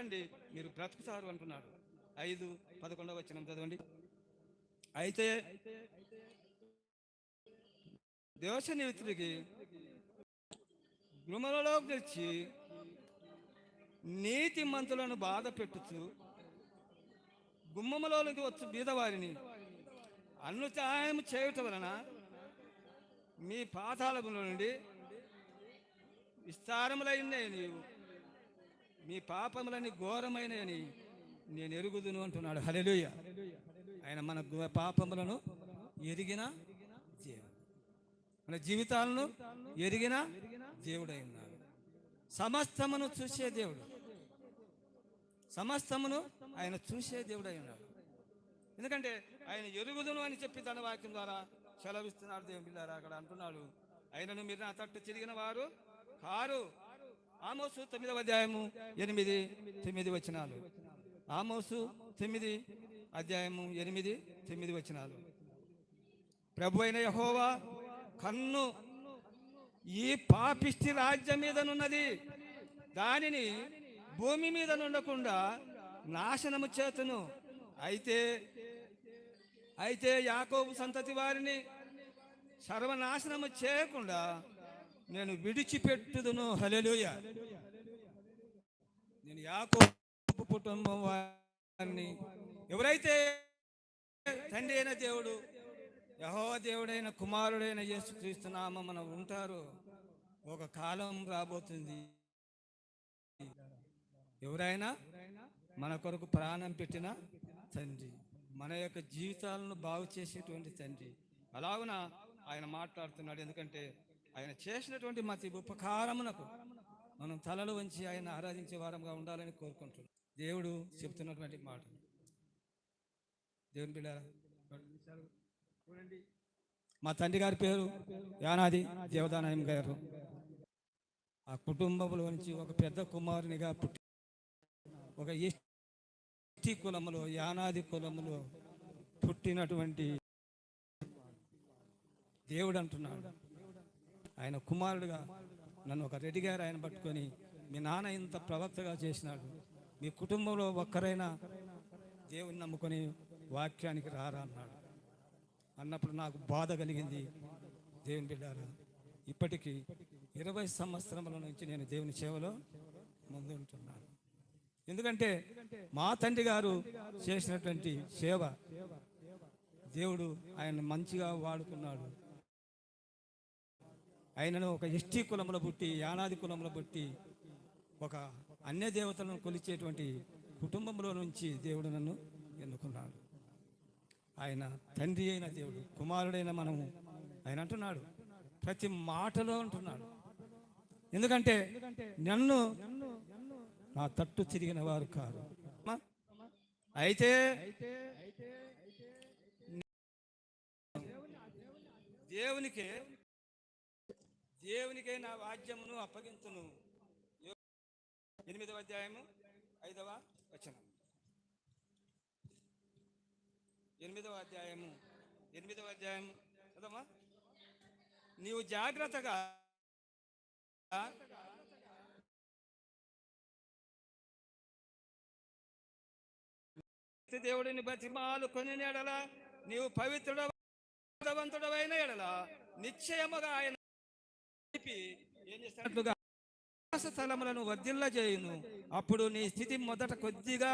సిద్ధపడండి, మీరు బ్రతుకుతారు అంటున్నాడు. 5:11 చదవండి. అయితే దేవశనిమిత్రుడికి గృహంలోకి తెచ్చి నీతి మంతులను బాధ పెట్టుచు గుమ్మములోనికి వచ్చు బీదవారిని అన్యాయం చేయటం వలన మీ పాతాళముల నుండి విస్తారములైనవి నీవు, మీ పాపములని ఘోరమైనవి నేను ఎరుగుదును అంటున్నాడు. హల్లెలూయా. ఆయన మన పాపములను ఎరిగిన దేవుడు, మన జీవితాలను ఎరిగిన దేవుడై ఉన్నాడు. సమస్తమును చూసే దేవుడు, సమస్తమును ఆయన చూసే దేవుడై ఉన్నాడు. ఎందుకంటే ఆయన ఎరుగుదును అని చెప్పి తన వాక్యం ద్వారా సెలవిస్తున్నాడు. దేవుని బిడ్డలారా, అక్కడ అంటున్నాడు, ఆయనను మీరు నా తట్టు తిరిగిన వారు కారు. ఆమోసు 9:8-9 ఆమోసు 9:8-9 ప్రభు అయిన యెహోవా కన్ను ఈ పాపిష్టి రాజ్యం మీదనున్నది, దానిని భూమి మీద నుండకుండా నాశనము చేతును. అయితే యాకోబు సంతతి వారిని సర్వనాశనము చేయకుండా నేను విడిచిపెట్టుదును. హల్లెలూయా. నేను యాకోబు కుటుంబం వారిని, ఎవరైతే తండ్రి అయిన దేవుడు యెహోవా దేవుడైన కుమారుడైన యేసుక్రీస్తు నామమున ఉంటారో, ఒక కాలం రాబోతుంది, ఎవరైనా మన కొరకు ప్రాణం పెట్టిన తండ్రి, మన యొక్క జీవితాలను బాగు చేసేటువంటి తండ్రి. అలాగున ఆయన మాట్లాడుతున్నాడు. ఎందుకంటే ఆయన చేసినటువంటి ప్రతి ఉపకారమునకు మనం తలలు వంచి ఆయన ఆరాధించే వారంగా ఉండాలని కోరుకుంటున్నాం. దేవుడు చెప్తున్నటువంటి మాట. దేవుని బిడ్డలారా, మా తండ్రి గారి పేరు యానాది దేవదానాయం గారు. ఆ కుటుంబంలో నుంచి ఒక పెద్ద కుమారునిగా పుట్టి, ఒక ఎస్టీ కులములో, యానాది కులములో పుట్టినటువంటి దేవుడు అంటున్నాడు. ఆయన కుమారుడుగా నన్ను ఒక రెడ్డి గారు ఆయన పట్టుకొని, మీ నాన్న ఇంత ప్రవక్తగా చేసినాడు, మీ కుటుంబంలో ఒక్కరైనా దేవుని నమ్ముకొని వాక్యానికి రారా అన్నాడు. అన్నప్పుడు నాకు బాధ కలిగింది. దేవుని బిడ్డారా, ఇప్పటికీ 20 సంవత్సరముల నుంచి నేను దేవుని సేవలో ముందుంటున్నాను. ఎందుకంటే మా తండ్రి గారు చేసినటువంటి సేవ దేవుడు ఆయన మంచిగా వాడుకున్నాడు. ఆయనను ఒక ఎస్టీ కులంలో పుట్టి, యానాది కులంలో పుట్టి, ఒక అన్య దేవతలను కొలిచేటువంటి కుటుంబంలో నుంచి దేవుడు నన్ను ఎన్నుకున్నాడు. ఆయన తండ్రి అయిన దేవుడు, కుమారుడైన మనము. ఆయన అంటున్నాడు ప్రతి మాటలో అంటున్నాడు, ఎందుకంటే నన్ను నా తట్టు తిరిగిన వారు కాదు. అయితే దేవునికే నా వాద్యమును అప్పగించును. 8వ అధ్యాయము 5వ వచనం. 8వ అధ్యాయము చదవమ్మా. నీవు జాగ్రత్తగా దేవుడిని బతిమాలు కొని ఎడల, నీవు పవిత్రుడవంతుడవైన ఎడల నిశ్చయముగా ఆయన ఏం చేస్తున్నట్లుగా స్థలములను వర్ధిల్ల చేయును. అప్పుడు నీ స్థితి మొదట కొద్దిగా